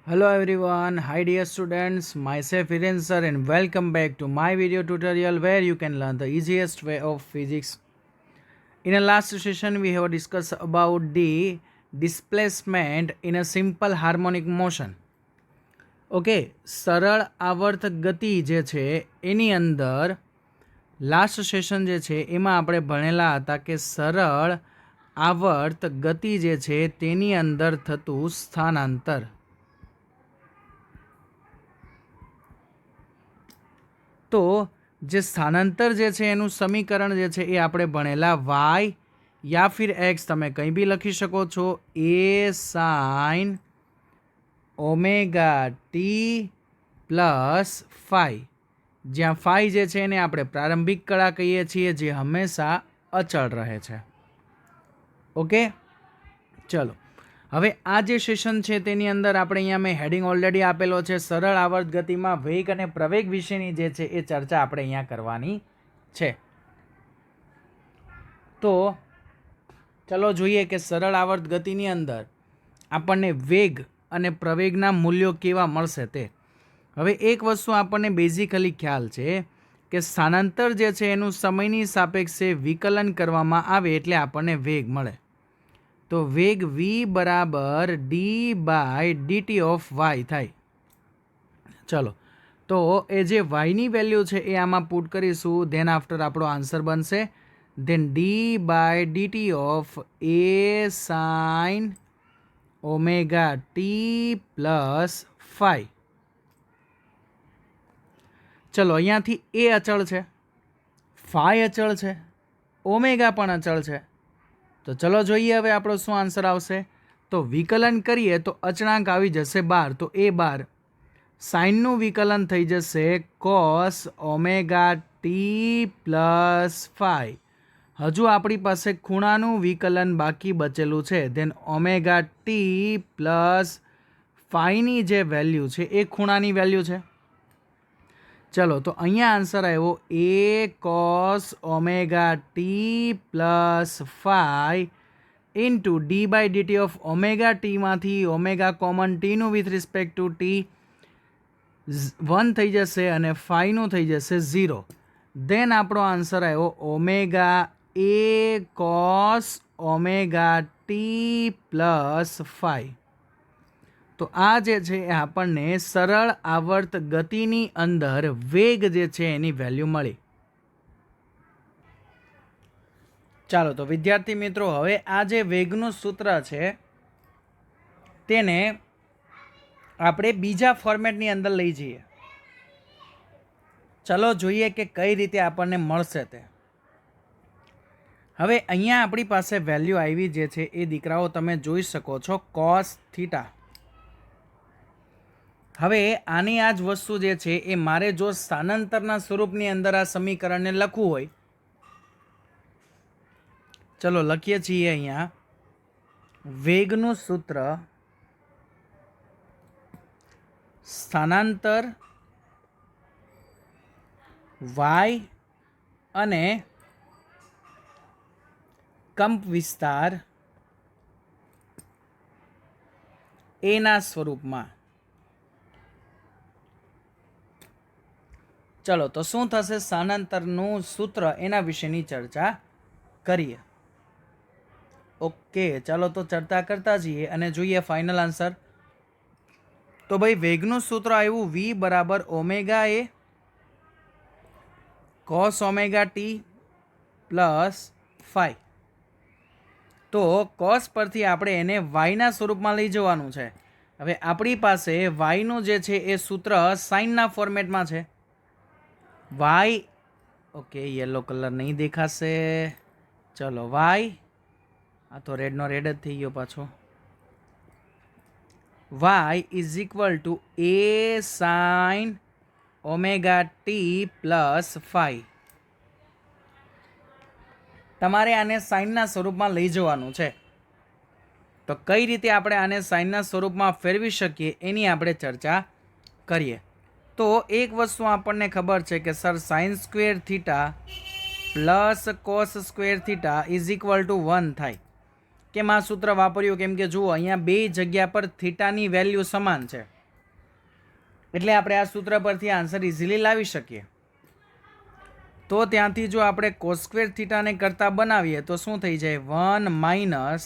Hello everyone, hi dear students, myself Hiren sir and welcome back to my video tutorial where you can learn the easiest way of physics. In the last session we have discussed about the displacement in a simple harmonic motion. Okay, સરળ આવર્ત ગતિ જે છે એની અંદર last session જે છે એમાં આપણે ભણેલા હતા કે સરળ આવર્ત ગતિ જે છે તેની અંદર થતું સ્થાનાંતર. તો જે સ્થાનાંતર જે છે એનું સમીકરણ જે છે એ આપણે ભણેલા વાય યા ફિર એક્સ તમે કંઈ બી લખી શકો છો A sine omega t plus phi, જ્યાં ફાઈ જે છે એને આપણે પ્રારંભિક કળા કહીએ છીએ જે હંમેશા અચળ રહે છે. ઓકે, ચલો હવે આ જે સેશન છે તેની અંદર આપણે અહીંયા મેં હેડિંગ ઓલરેડી આપેલો છે, સરળ આવર્ત ગતિમાં વેગ અને પ્રવેગ વિશેની જે છે એ ચર્ચા આપણે અહીંયા કરવાની છે. તો ચલો જોઈએ કે સરળ આવર્ત ગતિની અંદર આપણને વેગ અને પ્રવેગના મૂલ્યો કેવા મળશે તે. હવે એક વસ્તુ આપણને બેઝિકલી ખ્યાલ છે કે સ્થાનાંતર જે છે એનું સમયની સાપેક્ષે વિકલન કરવામાં આવે એટલે આપણને વેગ મળે. તો વેગ v બરાબર d by dt of y થાય. ચલો, તો એ જે વાયની વેલ્યુ છે એ આમાં પુટ કરીશું, ધેન આફ્ટર આપણો આન્સર બનશે then d by dt of A sine omega t plus phi. ચલો, અહીંયાથી એ અચળ છે, ફાઈ અચળ છે, ઓમેગા પણ અચળ છે. તો ચલો જોઈએ હવે આપણો શું આન્સર આવશે. તો વિકલન કરીએ તો અચળાંક આવી જશે 12, તો એ 12 સાઇનનું વિકલન થઈ જશે cos omega t plus phi. હજુ આપણી પાસે ખૂણાનું વિકલન બાકી બચેલું છે, ધેન ઓમેગા ટી પ્લસ ફાઈની જે વેલ્યુ છે એ ખૂણાની વેલ્યુ છે. ચલો, તો અહીંયા આન્સર આવ્યો A cos omega t plus phi into d by dt of omega ટીમાંથી ઓમેગા કોમન ટીનું વિથ રિસ્પેક્ટ ટુ ટી 1 થઈ જશે અને ફાઈનું થઈ જશે 0. ધેન આપણો આન્સર આવ્યો omega A cos omega t plus phi. તો આ જે છે એ આપણને સરળ આવર્ત ગતિની અંદર વેગ જે છે એની વેલ્યુ મળી. ચાલો, તો વિદ્યાર્થી મિત્રો હવે આ જે વેગનું સૂત્ર છે તેને આપણે બીજા ફોર્મેટની અંદર લઈ જઈએ. ચલો જોઈએ કે કઈ રીતે આપણને મળશે તે. હવે અહીંયા આપણી પાસે વેલ્યુ આવી જે છે એ દીકરાઓ તમે જોઈ શકો છો કોસ થીટા. હવે આની આ જ વસ્તુ જે છે એ મારે જો સ્થાનાંતરના સ્વરૂપની અંદર આ સમીકરણને લખવું હોય, ચલો લખીએ છીએ અહીંયા વેગનું સૂત્ર સ્થાનાંતર વાય અને કંપ વિસ્તાર એના સ્વરૂપમાં. ચલો, તો શું થશે, સ્થાનાંતરનું સૂત્ર એના વિશેની ચર્ચા કરીએ. ઓકે, ચાલો તો ચર્ચા કરતા જઈએ અને જોઈએ ફાઇનલ આન્સર. તો ભાઈ વેગનું સૂત્ર આવ્યું v બરાબર omega A cos omega t plus phi. તો કોસ પરથી આપણે એને વાયના સ્વરૂપમાં લઈ જવાનું છે. હવે આપણી પાસે વાયનું જે છે એ સૂત્ર સાઇનના ફોર્મેટમાં છે. વાય, ઓકે યલો કલર નહીં દેખાશે, ચલો વાય, આ તો રેડનો રેડ જ થઈ ગયો પાછો. Y is equal to A sine omega t plus phi. તમારે આને સાઇનના સ્વરૂપમાં લઈ જવાનું છે. તો કઈ રીતે આપણે આને સાઇનના સ્વરૂપમાં ફેરવી શકીએ એની આપણે ચર્ચા કરીએ. તો એક વસ્તુ આપણને ખબર છે કે sir sine square theta plus cos square theta is equal two 1 થાય. કેમ આ સૂત્ર વાપર્યું? કેમ કે જુઓ અહીંયા બે જગ્યા પર થીટાની વેલ્યુ સમાન છે. એટલે આપણે આ સૂત્ર પરથી આન્સર ઇઝીલી લાવી શકીએ. તો ત્યાંથી જો આપણે કોસ સ્ક્વેર થીટાને કરતાં બનાવીએ તો શું થઈ જાય? 1 માઇનસ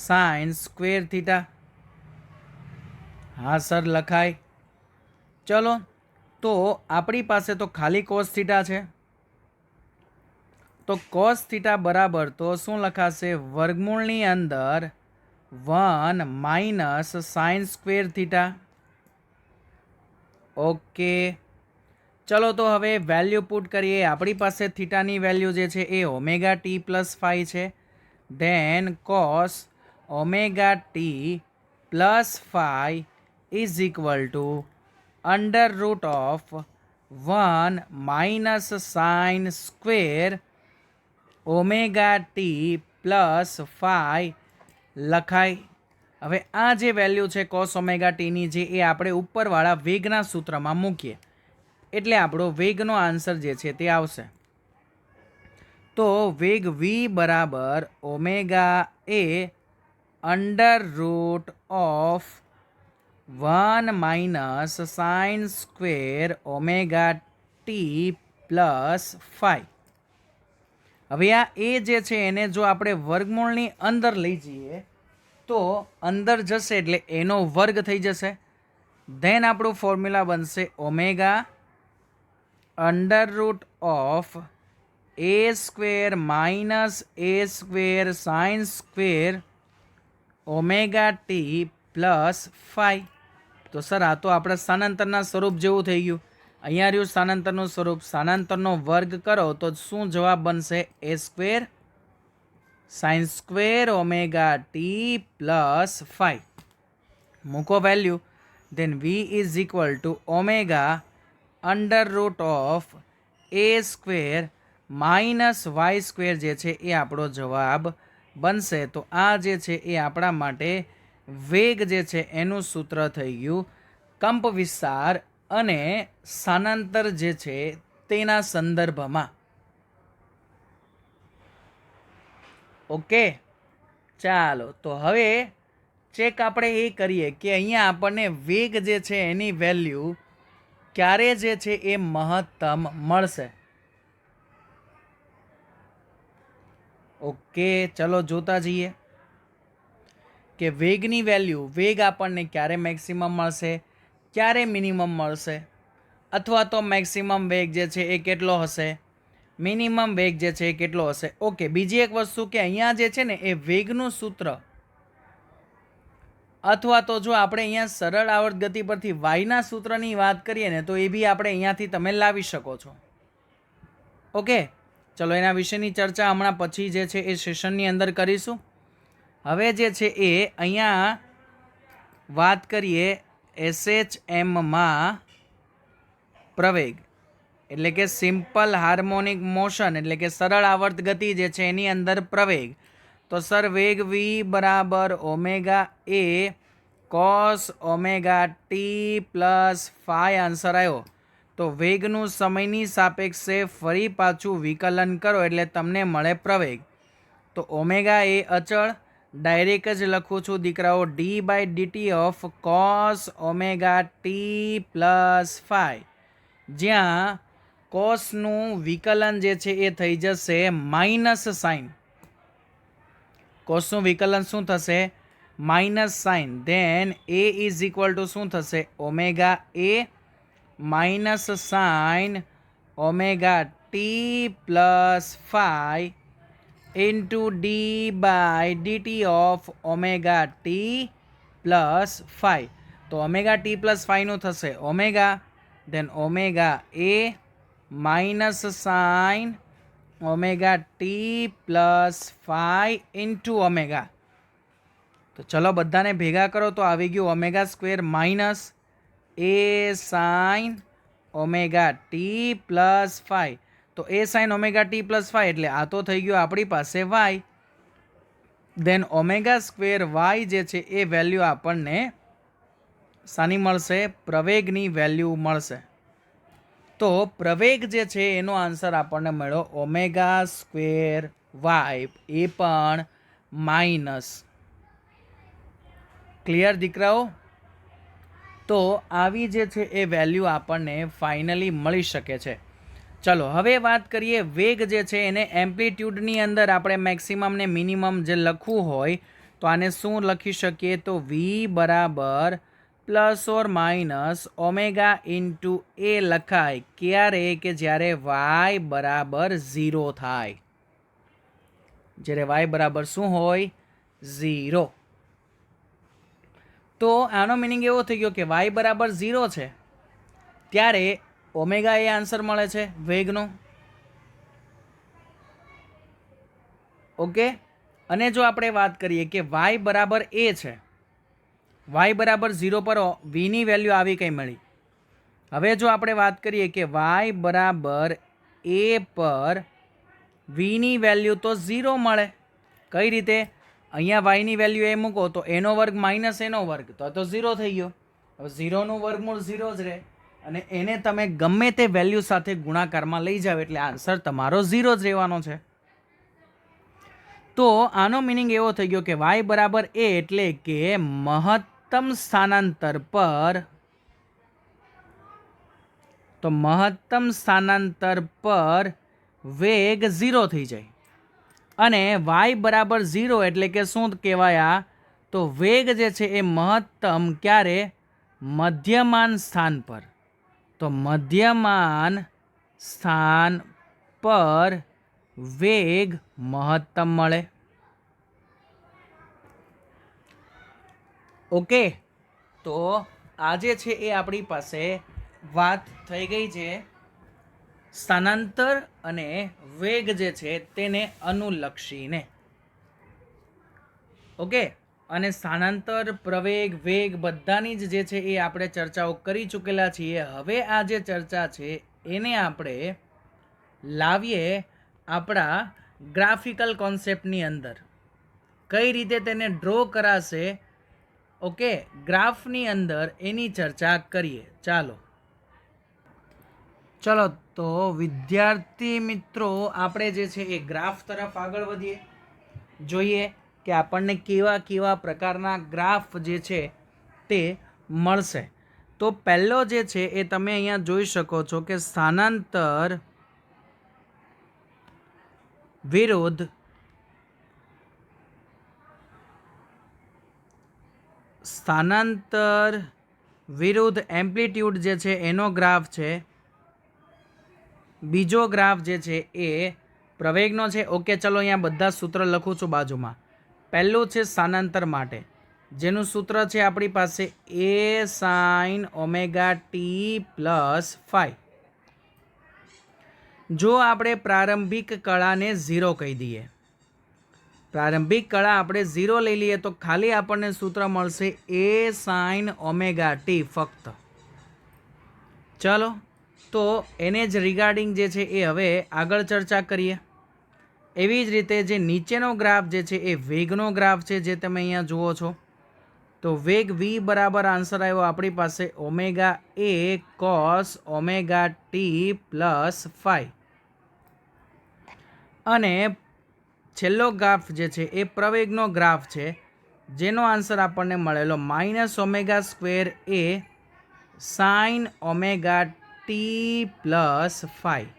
સાઇન સ્ક્વેર થીટા. હા સર, લખાય. ચલો, તો આપણી પાસે તો ખાલી કોસ થીટા છે, તો કોસ થીટા બરાબર તો શું લખાશે? વર્ગમૂળની અંદર 1 minus sine square theta. Okay, ચલો તો હવે વેલ્યુ પુટ કરીએ. આપણી પાસે થીટાની વેલ્યુ જે છે એ ઓમેગા ટી પ્લસ 5 છે. Then cos omega t plus 5 is equal to under root of 1 minus sine square omega t plus 5 લખાય. હવે આ જે વેલ્યુ છે કોસ ઓમેગા ટીની જે એ આપણે ઉપરવાળા વેગના સૂત્રમાં મૂકીએ એટલે આપણો વેગનો આન્સર જે છે તે આવશે. તો વેગ v બરાબર omega A under root of 1 minus sine square omega t plus 5. હવે આ એ જે છે એને જો આપણે વર્ગમૂળની અંદર લઈ જઈએ તો અંદર જશે એટલે એનો વર્ગ થઈ જશે. ધેન આપણું ફોર્મ્યુલા બનશે omega under root of A square minus A square sine square omega t plus 5. તો સર આ તો આપણા સ્થાનાંતરના સ્વરૂપ જેવું થઈ ગયું. અહીંયા રહ્યું સ્થાનાંતરનું સ્વરૂપ. સ્થાનાંતરનો વર્ગ કરો તો શું જવાબ બનશે? A square sine square omega t plus 5. મૂકો value. Then v is equal to omega under root of A square minus y square જે છે એ આપણો જવાબ બનશે. તો આ જે છે એ આપણા માટે વેગ જે છે એનું સૂત્ર થઈ ગયું. કંપ વિસ્તાર અને સ્થાનાંતર જે છે તેના સંદર્ભમાં. ઓકે, ચાલો તો હવે ચેક આપણે એ કરીએ કે અહીંયા આપણને વેગ જે છે એની વેલ્યુ ક્યારે જે છે એ મહત્તમ મળશે. ઓકે, ચલો જોતા જઈએ કે વેગની વેલ્યુ, વેગ આપણને ક્યારે મેક્સિમમ મળશે, ક્યારે મિનિમમ મળશે, અથવા તો મેક્સિમમ વેગ જે છે એ કેટલો હશે, મિનિમમ વેગ જે છે એ કેટલો હશે. ઓકે, બીજી એક વસ્તુ કે અહીંયા જે છે ને એ વેગનું સૂત્ર અથવા તો જો આપણે અહીંયા સરળ આવર્ત ગતિ પરથી વાયના સૂત્રની વાત કરીએ ને તો એ બી આપણે અહીંયાથી તમે લાવી શકો છો. ઓકે, ચલો એના વિશેની ચર્ચા હમણાં પછી જે છે એ સેશનની અંદર કરીશું. હવે જે છે એ અહીંયા વાત કરીએ SHMમાં પ્રવેગ એટલે કે સિમ્પલ હાર્મોનિક મોશન એટલે કે સરળ આવર્ત ગતિ જે છે એની અંદર પ્રવેગ. તો સર વેગ v બરાબર omega A cos omega t plus 5 answer આવ્યો. તો વેગનું સમયની સાપેક્ષે ફરી પાછું વિકલન કરો એટલે તમને મળે પ્રવેગ. તો ઓમેગા એ અચળ, ડાયરેક્ટ જ લખું છું દીકરાઓ, d/dt of cos omega t plus 5, જ્યાં કોસનું વિકલન જે છે એ થઈ જશે માઇનસ સાઇન. કોસનું વિકલન શું થશે? Minus sine. Then A is equal to શું થશે? Omega A minus sine omega t plus 5 into d/dt of omega t plus 5. તો ઓમેગા ટી પ્લસ 5નું થશે omega, then omega A minus sine omega t plus 5 into omega. તો ચલો બધાને ભેગા કરો તો આવી ગયું omega square minus A sine omega t plus 5. તો A sine omega t plus 5 એટલે આ તો થઈ ગયું આપણી પાસે y. Then omega square y જે છે એ વેલ્યુ આપણને શાની મળશે? પ્રવેગની વેલ્યુ મળશે. તો પ્રવેગ જે છે એનો આન્સર આપણને મળ્યો ઓમેગા સ્ક્વેર વાય, એ પણ માઇનસ. ક્લિયર દીકરાઓ? તો આવી જે છે એ વેલ્યુ આપણને ફાઇનલી મળી શકે છે. ચલો હવે વાત કરીએ વેગ જે છે એને એમ્પ્લિટ્યૂડની અંદર આપણે મેક્સિમમ ને મિનિમમ જે લખવું હોય તો આને શું લખી શકીએ? તો વી બરાબર plus or minus omega into A લખાય ક્યારે? કે જ્યારે વાય બરાબર 0 થાય. જ્યારે વાય બરાબર શું હોય? 0. તો આનો મિનિંગ એવો થઈ ગયો કે વાય બરાબર 0 છે ત્યારે ઓમેગા એ આન્સર મળે છે વેગનો. ઓકે, અને જો આપણે વાત કરીએ કે વાય બરાબર એ છે, વાય બરાબર 0 પર વીની વેલ્યુ આવી કંઈ મળી. હવે જો આપણે વાત કરીએ કે વાય બરાબર એ પર વીની વેલ્યુ તો 0 મળે. કઈ રીતે? અહીંયા વાયની વેલ્યુ એ મૂકો તો એનો વર્ગ માઇનસ એનો વર્ગ તો 0 થઈ ગયો. હવે 0નું વર્ગમૂળ 0 જ રહે અને એને તમે ગમે તે વેલ્યુ સાથે ગુણાકારમાં લઈ જાઓ એટલે આન્સર તમારો 0 જ રહેવાનો છે. તો આનો મિનિંગ એવો થઈ ગયો કે વાય બરાબર એ એટલે કે મહત્તમ સ્થાનાંતર પર, તો મહત્તમ સ્થાનાંતર પર વેગ 0 થઈ જાય. અને વાય બરાબર 0 એટલે કે શું કહેવાય? તો વેગ જે છે એ મહત્તમ ક્યારે? મધ્યમાન સ્થાન પર. તો મધ્યમાન સ્થાન પર વેગ મહત્તમ મળે. ઓકે, તો આજે છે એ આપણી પાસે વાત થઈ ગઈ છે સ્થાનાંતર અને વેગ જે છે તેને અનુલક્ષીને. ઓકે, અને સ્થાનાંતર, પ્રવેગ, વેગ બધાની જ જે છે એ આપણે ચર્ચાઓ કરી ચૂકેલા છીએ. હવે આ જે ચર્ચા છે એને આપણે લાવીએ આપણા ગ્રાફિકલ કોન્સેપ્ટની અંદર. કઈ રીતે તેને ડ્રો કરાશે, ઓકે, ગ્રાફની અંદર એની ચર્ચા કરીએ. ચલો તો વિદ્યાર્થી મિત્રો આપણે જે છે એ ગ્રાફ તરફ આગળ વધીએ. જોઈએ કે આપણને કેવા કેવા પ્રકારના ગ્રાફ જે છે તે મળશે. તો પહેલો જે છે એ તમે અહીંયા જોઈ શકો છો કે સ્થાનાંતર વિરુદ્ધ એમ્પ્લિટ્યૂડ જે છે એનો ગ્રાફ છે. બીજો ગ્રાફ જે છે એ પ્રવેગનો છે. ઓકે, ચલો અહીંયા બધા સૂત્ર લખું છું બાજુમાં. પહેલું છે સ્થાનાંતર માટે, જેનું સૂત્ર છે આપણી પાસે એ સાઇન ઓમેગા ટી પ્લસ 5. જો આપણે પ્રારંભિક કળાને 0 કહી દઈએ, પ્રારંભિક કળા આપણે 0 લઈ લઈએ તો ખાલી આપણને સૂત્ર મળશે એ સાઇન ઓમેગા ટી ફક્ત. ચલો તો એને જ રિગાર્ડિંગ જે છે એ હવે આગળ ચર્ચા કરીએ. એવી જ રીતે જે નીચેનો ગ્રાફ જે છે એ વેગનો ગ્રાફ છે, જે તમે અહીંયા જુઓ છો. તો વેગ વી બરાબર આન્સર આવ્યો આપણી પાસે omega A cos omega t plus 5. અને છેલ્લો ગ્રાફ જે છે એ પ્રવેગનો ગ્રાફ છે, જેનો આન્સર આપણને મળેલો માઇનસ ઓમેગા સ્ક્વેર એ સાઇન ઓમેગા ટી પ્લસ 5.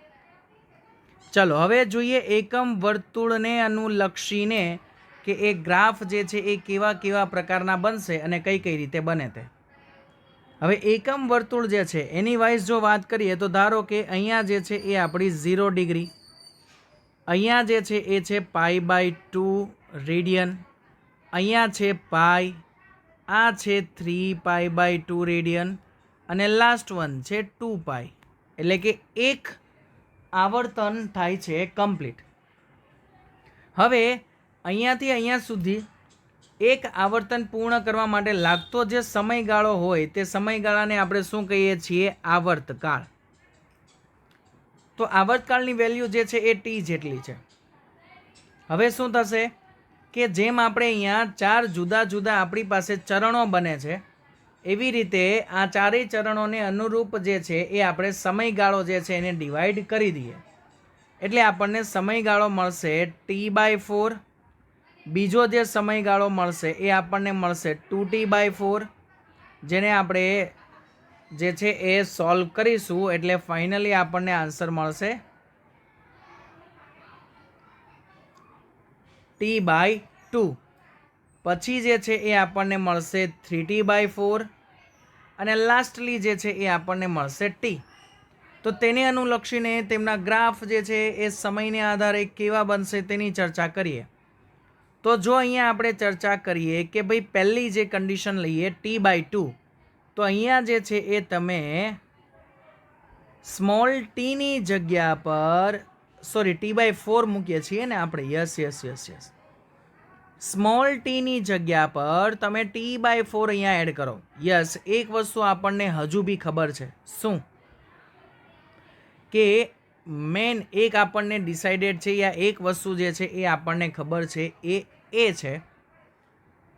ચલો હવે જોઈએ એકમ વર્તુળને અનુલક્ષીને કે એ ગ્રાફ જે છે એ કેવા કેવા પ્રકારના બનશે અને કઈ કઈ રીતે બને તે. હવે એકમ વર્તુળ જે છે એની વાઇઝ જો વાત કરીએ તો ધારો કે અહીંયા જે છે એ આપણી 0 ડિગ્રી, અહીંયા જે છે એ છે π/2 રેડિયન, અહીંયા છે પાઈ, આ છે 3π/2 રેડિયન અને લાસ્ટ વન છે 2π. એટલે કે એક આવર્તન થાય છે કમ્પ્લીટ. હવે અહીંયાથી અહીંયા સુધી એક આવર્તન પૂર્ણ કરવા માટે લાગતો જે સમયગાળો હોય તે સમયગાળાને આપણે શું કહીએ છીએ? આવર્તકાળ. તો આવર્તકાળની વેલ્યુ જે છે એ ટી જેટલી છે. હવે શું થશે કે જેમ આપણે અહીંયા 4 જુદા જુદા આપણી પાસે ચરણો બને છે, એવી રીતે આ ચારેય ચરણોને અનુરૂપ જે છે એ આપણે સમયગાળો જે છે એને ડિવાઈડ કરી દઈએ એટલે આપણને સમયગાળો મળશે T/4. બીજો જે સમયગાળો મળશે એ આપણને મળશે 2T/4. જેને આપણે જે છે એ સોલ્વ કરીશું એટલે ફાઇનલી આપણને આન્સર મળશે t/2. પછી જે છે એ આપણને મળશે 3t/4 અને લાસ્ટલી જે છે એ આપણને મળશે t. તો તેને અનુલક્ષીને તેમના ગ્રાફ જે છે એ સમયને આધારે કેવા બનશે તેની ચર્ચા કરીએ. તો જો અહીંયા આપણે ચર્ચા કરીએ કે ભાઈ પહેલી જે કન્ડિશન લઈએ t/2, તો અહીંયા જે છે એ તમે સ્મોલ ટીની જગ્યા પર t/4 મૂકીએ છીએ ને આપણે. યસ. સ્મોલ ટીની જગ્યા પર તમે t/4 અહીંયા એડ કરો. યસ, એક વસ્તુ આપણને હજુ બી ખબર છે. શું? કે મેન એક આપણને ડિસાઇડેડ છે, યા એક વસ્તુ જે છે એ આપણને ખબર છે, એ છે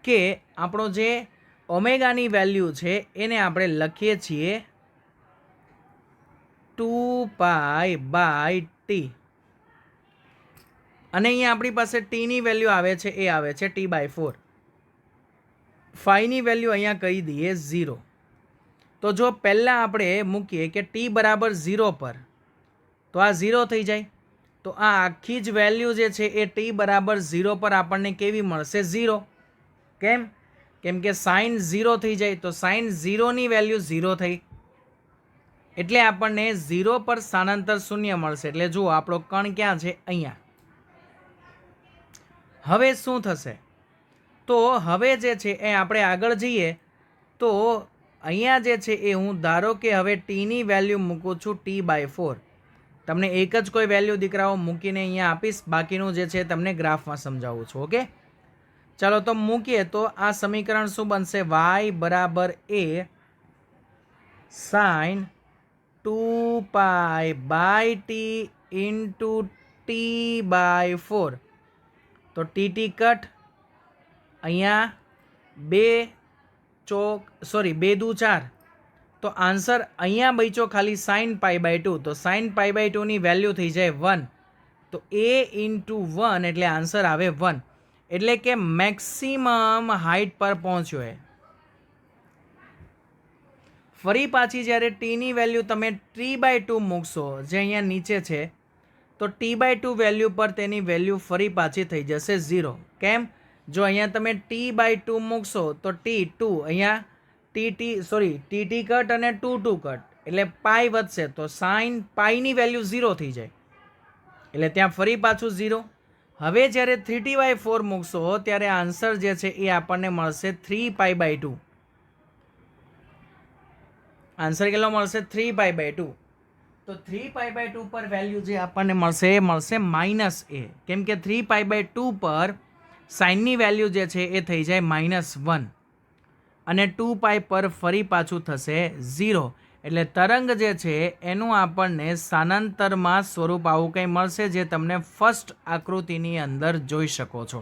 કે આપણો જે ઓમેગાની વેલ્યુ છે એને આપણે લખીએ છીએ 2π/t. અને અહીંયા આપણી પાસે ટીની વેલ્યુ આવે છે, એ આવે છે t/4. ફાઈની વેલ્યુ અહીંયા કહી દઈએ 0. તો જો પહેલાં આપણે મૂકીએ કે t બરાબર 0 પર, તો આ 0 થઈ જાય. તો આ આખી જ વેલ્યુ જે છે એ t બરાબર 0 પર આપણને કેવી મળશે? 0. કેમ? કેમ કે સાઇન 0 થઈ જાય, તો સાઇન 0ની વેલ્યુ 0 થઈ, એટલે આપણને 0 પર સ્થાનાંતર શૂન્ય મળશે. એટલે જુઓ આપણો કણ ક્યાં છે? અહીંયા. હવે શું થશે? તો હવે જે છે એ આપણે આગળ જઈએ તો અહીંયા જે છે એ હું ધારો કે હવે ટીની વેલ્યુ મૂકું છું t/4. તમને એક જ કોઈ વેલ્યુ દીકરાઓ મૂકીને અહીંયા આપીશ, બાકીનું જે છે તમને ગ્રાફમાં સમજાવું છું. ઓકે, ચાલો તો મૂકીએ. તો આ સમીકરણ શું બનશે? y બરાબર a sign 2π/t into t/4. તો tt કટ, અહીંયા 2 દુ 4. તો આન્સર અહીંયા બચ્યો ખાલી sin π/2. તો sin π/2 ની વેલ્યુ થઈ જાય 1. તો a ઇન્ટુ 1 એટલે આન્સર આવે 1. એટલે કે મેક્સિમમ હાઇટ પર પહોંચ્યો એ. ફરી પાછી જ્યારે ટીની વેલ્યુ તમે t/2 મૂકશો, જે અહીંયા નીચે છે, તો t/2 વેલ્યુ પર તેની વેલ્યુ ફરી પાછી થઈ જશે 0. કેમ? જો અહીંયા તમે t/2 મૂકશો તો t2 અહીંયા tt કટ અને 2 કટ એટલે પાઈ વધશે, તો સાઇન પાઈની વેલ્યુ 0 થઈ જાય, એટલે ત્યાં ફરી પાછું 0. હવે જ્યારે 3t/4 મૂકશો ત્યારે આન્સર જે છે એ આપણને મળશે 3π/2. આન્સર કેટલો મળશે? 3π/2. તો 3π/2 પર વેલ્યુ જે આપણને મળશે એ મળશે -a. કેમ કે 3π/2 પર સાઇનની વેલ્યુ જે છે એ થઈ જાય -1 અને 2π પર ફરી પાછું થશે 0. એટલે તરંગ જે છે એનું આપણને સ્થાનાંતરમાં સ્વરૂપ આવું કંઈ મળશે, જે તમને ફર્સ્ટ આકૃતિની અંદર જોઈ શકો છો.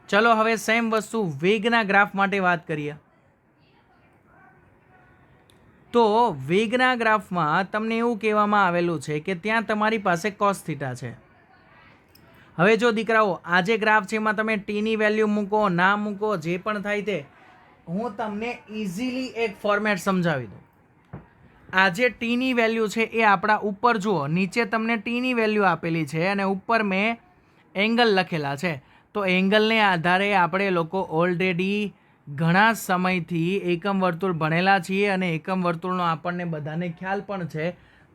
ચલો હવે સેમ વસ્તુ વેગના ગ્રાફ માટે વાત કરીએ. તો વેગના ગ્રાફમાં તમને એવું કહેવામાં આવેલું છે કે ત્યાં તમારી પાસે cos થીટા છે. હવે જો દીકરાઓ આ જે ગ્રાફ છે એમાં તમે ટીની વેલ્યુ મૂકો, ના મૂકો, જે પણ થાય તે હું તમને ઇઝીલી એક ફોર્મેટ સમજાવી દઉં. આ જે ટીની વેલ્યુ છે એ આપણા ઉપર જુઓ, નીચે તમને ટીની વેલ્યુ આપેલી છે અને ઉપર મેં એંગલ લખેલા છે. તો એંગલને આધારે આપણે લોકો ઓલરેડી ઘણા સમયથી એકમ વર્તુળ ભણેલા છીએ અને એકમ વર્તુળનો આપણને બધાને ખ્યાલ પણ છે.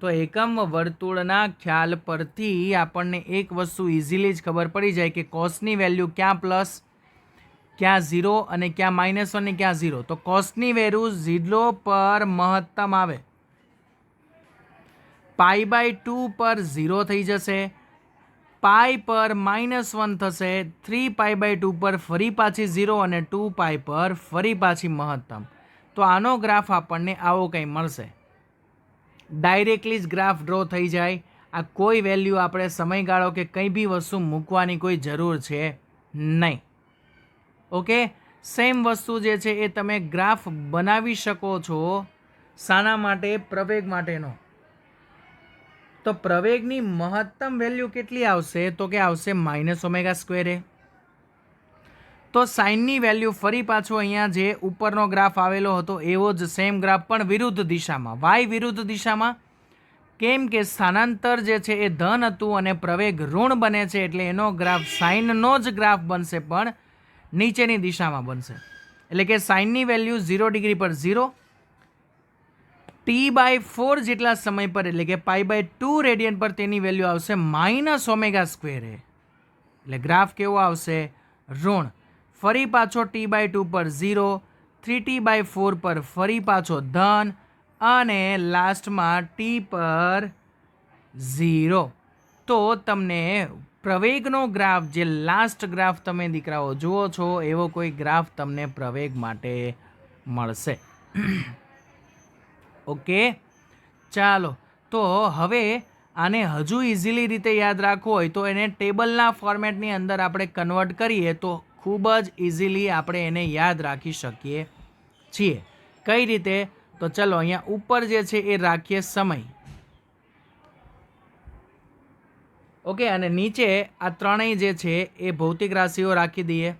તો એકમ વર્તુળના ખ્યાલ પરથી આપણને એક વસ્તુ ઇઝીલી જ ખબર પડી જાય કે કોસની વેલ્યુ ક્યાં પ્લસ, ક્યાં 0 અને ક્યાં -1 અને ક્યાં 0. તો કોસની વેલ્યુ 0 પર મહત્તમ આવે, π/2 પર 0 થઈ જશે, પાઈ પર -1 થશે, 3π/2 પર ફરી પાછી 0 અને 2π પર ફરી પાછી મહત્તમ. તો આનો ગ્રાફ આપણને આવો કંઈ મળશે. ડાયરેક્ટલી જ ગ્રાફ ડ્રો થઈ જાય. આ કોઈ વેલ્યુ આપણે સમયગાળો કે કંઈ બી વસ્તુ મૂકવાની કોઈ જરૂર છે નહીં. ઓકે, સેમ વસ્તુ જે છે એ તમે ગ્રાફ બનાવી શકો છો. શાના માટે? પ્રવેગ માટેનો. તો પ્રવેગની મહત્તમ વેલ્યુ કેટલી આવશે? તો કે આવશે -ω²a. તો સાઇનની વેલ્યુ ફરી પાછો અહીંયા જે ઉપરનો ગ્રાફ આવેલો હતો એવો જ સેમ ગ્રાફ પણ વિરુદ્ધ દિશામાં. વાય વિરુદ્ધ દિશામાં? કેમ કે સ્થાનાંતર જે છે એ ધન હતું અને પ્રવેગ ઋણ બને છે, એટલે એનો ગ્રાફ સાઇનનો જ ગ્રાફ બનશે પણ નીચેની દિશામાં બનશે. એટલે કે સાઇનની વેલ્યુ 0 ડિગ્રી પર 0, T/4 જેટલા સમય પર એટલે કે π/2 રેડિયન પર તેની વેલ્યુ આવશે -ω². એટલે ગ્રાફ કેવો આવશે? ઋણ. ફરી પાછો T/2 પર 0, 3T/4 પર ફરી પાછો ધન અને લાસ્ટમાં T પર 0. તો તમને પ્રવેગનો ગ્રાફ, જે લાસ્ટ ગ્રાફ તમે દીકરાઓ જુઓ છો એવો કોઈ ગ્રાફ તમને પ્રવેગ માટે મળશે. ઓકે, ચાલો. તો હવે આને હજુ ઇઝીલી રીતે યાદ રાખવું હોય તો એને ટેબલના ફોર્મેટની અંદર આપણે કન્વર્ટ કરીએ તો ખૂબ જ ઇઝીલી આપણે એને યાદ રાખી શકીએ છીએ. કઈ રીતે? તો ચલો અહીંયા ઉપર જે છે એ રાખીએ સમય. ઓકે, અને નીચે આ ત્રણેય જે છે એ ભૌતિક રાશિઓ રાખી દઈએ.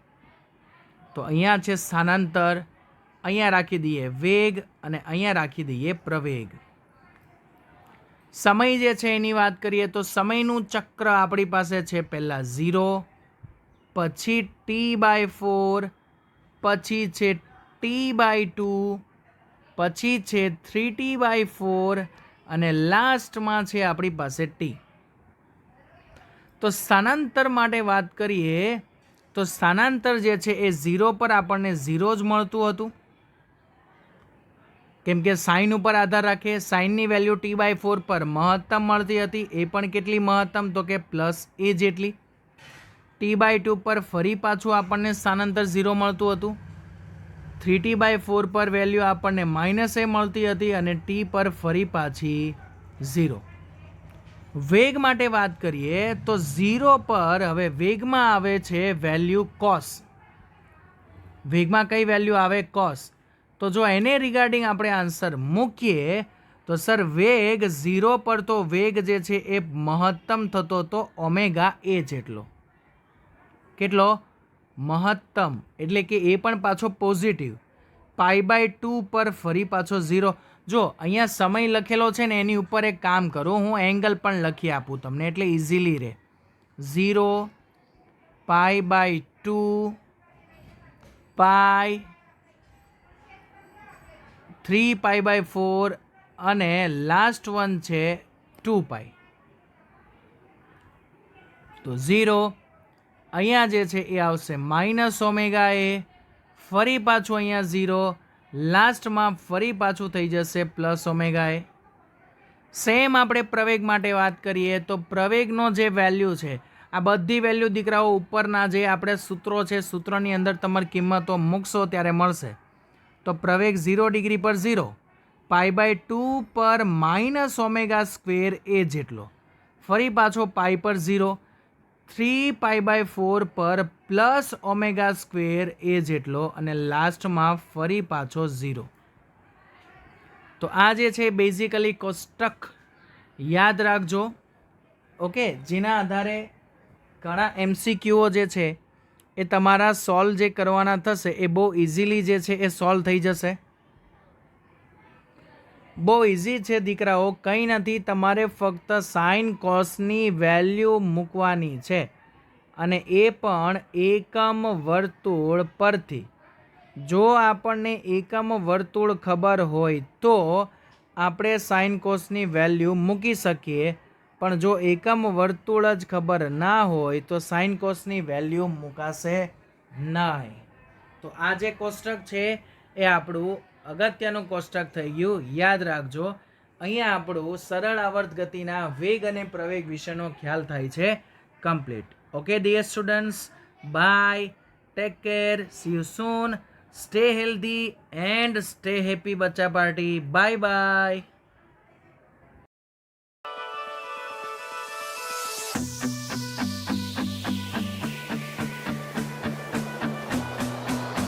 તો અહીંયા છે સ્થાનાંતર, અહીંયા રાખી દઈએ વેગ અને અહીંયા રાખી દઈએ પ્રવેગ. સમય જે છે એની વાત કરીએ તો સમયનું ચક્ર આપણી પાસે છે પહેલાં 0, પછી T/4, પછી છે T/2, પછી છે 3T/4 અને લાસ્ટમાં છે આપણી પાસે T. તો સ્થાનાંતર માટે વાત કરીએ તો સ્થાનાંતર જે છે એ 0 પર આપણને 0 જ મળતું હતું, કેમ કે સાઇન ઉપર આધાર રાખે. સાઇનની વેલ્યુ T/4 પર મહત્તમ મળતી હતી, એ પણ કેટલી મહત્તમ? તો કે +a જેટલી. T/2 પર ફરી પાછું આપણને સ્થાનાંતર 0 મળતું હતું. 3T/4 પર વેલ્યુ આપણને -a મળતી હતી અને T પર ફરી પાછી 0. વેગ માટે વાત કરીએ તો 0 પર હવે વેગમાં આવે છે વેલ્યુ cos. વેગમાં કઈ વેલ્યુ આવે? cos. તો જો એને રિગાર્ડિંગ આપણે આન્સર મૂકીએ તો સર વેગ 0 પર તો વેગ જે છે એ મહત્તમ થતો હતો ω/a જેટલો. કેટલો? મહત્તમ. એટલે કે એ પણ પાછો પોઝિટિવ. π/2 પર ફરી પાછો 0. જો અહીંયા સમય લખેલો છે ને એની ઉપર એક કામ કરું, હું એંગલ પણ લખી આપું તમને એટલે ઇઝીલી રહે. 0, π/2, π, 3π/4 અને લાસ્ટ વન છે 2π. તો 0 અહીંયા જે છે એ આવશે -ω/a, ફરી પાછું અહીંયા 0, લાસ્ટમાં ફરી પાછું થઈ જશે +ω/a. સેમ આપણે પ્રવેગ માટે વાત કરીએ તો પ્રવેગનો જે વેલ્યુ છે, આ બધી વેલ્યુ દીકરાઓ ઉપરના જે આપણે સૂત્રો છે, સૂત્રની અંદર તમારી કિંમતો મૂકશો ત્યારે મળશે. તો પ્રવેગ 0 ડિગ્રી પર 0, π/2 પર -ω²a જેટલો, ફરી પાછો π પર 0, 3π/4 પર +ω²a જેટલો અને લાસ્ટમાં ફરી પાછો 0. તો આ જે છે બેઝિકલી કોષ્ટક યાદ રાખજો. ઓકે, જેના આધારે ઘણા MCQઓ જે છે એ તમારા સોલ્વ જે કરવાના થશે એ બહુ ઇઝીલી જે છે એ સોલ્વ થઈ જશે. બહુ ઇઝી છે દીકરાઓ, કંઈ નથી. તમારે ફક્ત સાઇન કોસની વેલ્યુ મૂકવાની છે અને એ પણ એકમ વર્તુળ પરથી. જો આપણને એકમ વર્તુળ ખબર હોય તો આપણે સાઇન કોસની વેલ્યુ મૂકી શકીએ, પણ જો એકમ વર્તુળ જ ખબર ના હોય તો સાઇન કોસની વેલ્યુ મૂકાશે નહીં. તો આ જે કોષ્ટક છે એ આપણું અગત્યનું કોષ્ટક થઈ ગયું, યાદ રાખજો. અહીંયા આપણું સરળ આવર્ત ગતિના વેગ અને પ્રવેગ વિશેનો ખ્યાલ થાય છે complete. Okay dear students, bye, take care, see you soon, stay healthy and stay happy bacha party. Bye bye.